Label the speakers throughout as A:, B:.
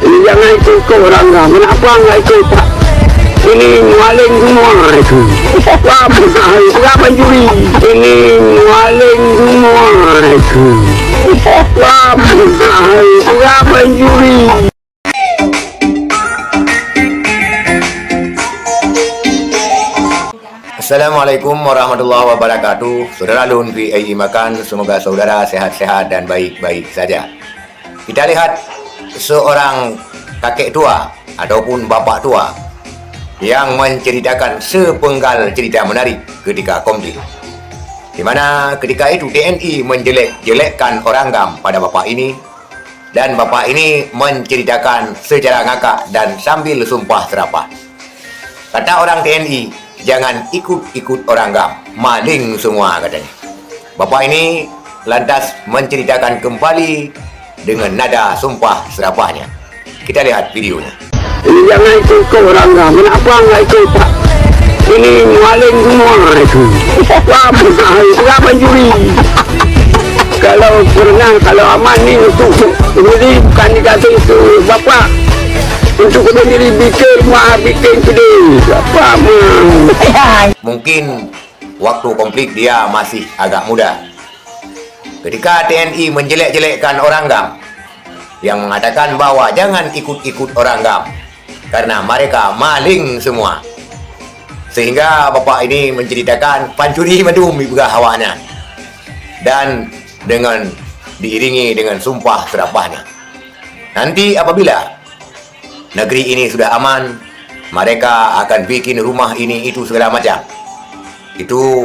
A: Jangan ikut ke orang lah. Kenapa nggak ikut Pak? Ini maling semua itu. Berapa juri? Ini maling semua itu. Berapa juri?
B: Assalamualaikum warahmatullahi wabarakatuh. Saudara Lun VAI Makan, semoga saudara sehat-sehat dan baik-baik saja. Kita lihat seorang kakek tua ataupun bapak tua yang menceritakan sepenggal cerita menarik ketika Komdil, di mana ketika itu TNI menjelek-jelekkan orang Gam pada bapak ini, dan bapak ini menceritakan secara ngakak dan sambil sumpah serapah. Kata orang TNI, jangan ikut-ikut orang Gam, maling semua katanya. Bapak ini lantas menceritakan kembali dengan nada sumpah serapahnya. Kita lihat videonya.
A: Jangan ikut ke orang lah. Kenapa nggak ikut Pak? Ini maling semua itu. Berapa juri? Kalau pernah, kalau aman ni untuk jadi bukan dikasih itu Bapak. Untuk sendiri bikin rumah, bikin kedai. Bapak
B: Mungkin waktu konflik dia masih agak muda. Ketika TNI menjelek-jelekkan orang Gam, yang mengatakan bahwa jangan ikut-ikut orang Gam karena mereka maling semua, sehingga bapak ini menceritakan pancuri madum juga hawanya, dan dengan diiringi dengan sumpah serapahnya. Nanti apabila negeri ini sudah aman, mereka akan bikin rumah ini itu segala macam. Itu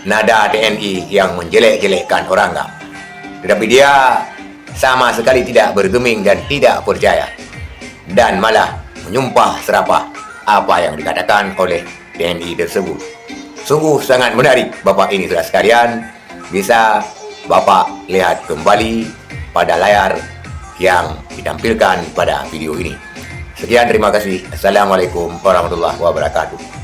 B: nada TNI yang menjelek-jelekkan orang Gam. Tetapi dia sama sekali tidak bergeming dan tidak percaya, dan malah menyumpah serapah apa yang dikatakan oleh TNI tersebut. Sungguh sangat menarik Bapak ini, saudara sekalian. Bisa Bapak lihat kembali pada layar yang ditampilkan pada video ini. Sekian, terima kasih. Assalamualaikum warahmatullahi wabarakatuh.